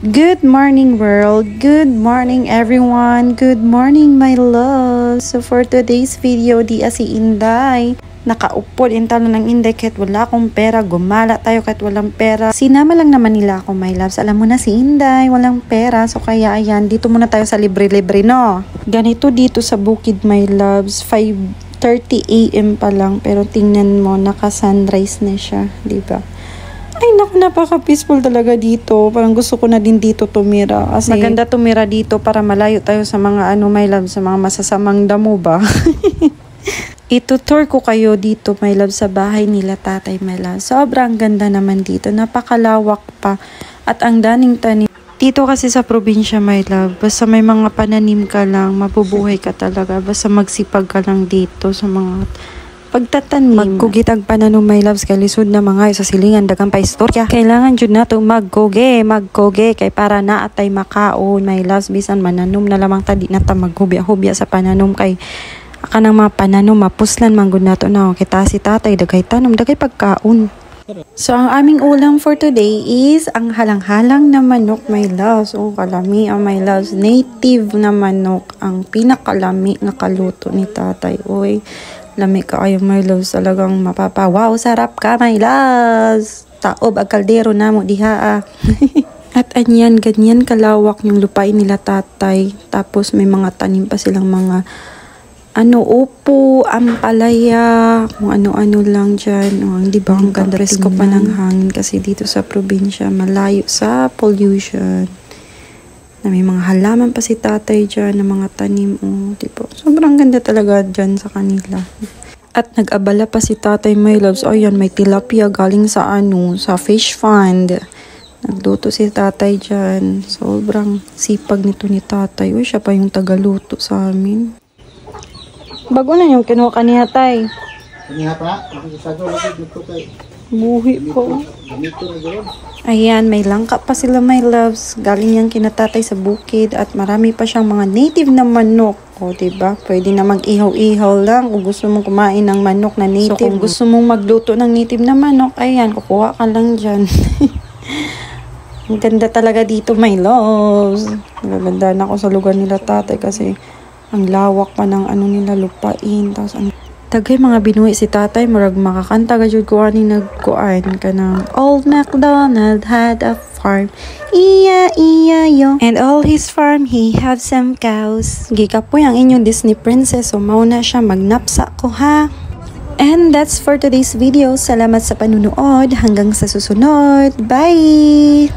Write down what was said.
Good morning world, good morning everyone, good morning my love. So for today's video, di si Inday. Nakaupod intalo ng Inday kahit wala akong pera, gumala tayo kahit walang pera. Sinama lang naman nila ako my loves. Alam mo na si Inday, walang pera. So kaya ayan, dito muna tayo sa libre-libre no. Ganito dito sa bukid my loves, 5:30 AM pa lang. Pero tingnan mo, naka-sunrise na siya, diba? Ay naku, napaka-peaceful talaga dito. Parang gusto ko na din dito tumira. Kasi maganda tumira dito para malayo tayo sa mga my love, sa mga masasamang damo ba. Itutour ko kayo dito my love sa bahay nila tatay my love. Sobrang ganda naman dito. Napakalawak pa. At ang daning tanim. Dito kasi sa probinsya my love, basta may mga pananim ka lang, mabubuhay ka talaga. Basta magsipag ka lang dito sa mga pagtatanim. Magkugitag pananom my loves kay lisod na mga sa silingan dagang pa istorya. Kailangan jud nato magkoge kay para naatay makaon my loves, bisan mananom na lamang tadi nata maghubya-hubya sa pananom kay kanang mga pananom mapuslan man gud nato na kita si tatay dagay tanom dagay pagkaon. So ang aming ulam for today is ang halang-halang na manok my loves. Oh, kalami ang my loves, native na manok, ang pinakalami nga kaluto ni tatay. Oy, lami ka kayo my loves, talagang wow, sarap ka my loves. Taob ang kaldero na mo diha. At anyan, ganyan kalawak yung lupain nila tatay. Tapos may mga tanim pa silang mga upo, ampalaya, kung ano-ano lang dyan. Oh, di ba ang ganda presko pa ng hangin kasi dito sa probinsya malayo sa pollution. Na may mga halaman pa si tatay dyan, na mga tanim, diba? Sobrang ganda talaga dyan sa kanila. At nag-abala pa si tatay my loves. Ayan, may tilapia galing sa sa fish fund. Nagluto si tatay dyan. Sobrang sipag nito ni tatay. Uy, siya pa yung tagaluto sa amin. Bago na yung kinuha kaniya tay. Kaniya pa? Dito kay buhi po. Ayan, may langka pa sila my loves. Galing yan kinatatay sa bukid at marami pa siyang mga native na manok. O, diba? Pwede na mag-ihaw-ihaw lang kung gusto mong kumain ng manok na native. So, kung gusto mong magluto ng native na manok, ayan, kukuha ka lang dyan. Ang ganda talaga dito my loves. Nagaganda na ako sa lugar nila tatay kasi ang lawak pa ng nila lupain. Tapos tagay mga binuhi si tatay, murag makakanta ka jud ko ani nagkuan ka ng Old MacDonald had a farm, E-I-E-I-O, and all his farm he had some cows. Gika po yung inyong Disney princess, so mauna siya magnapsa ko ha. And that's for today's video. Salamat sa panunood. Hanggang sa susunod. Bye!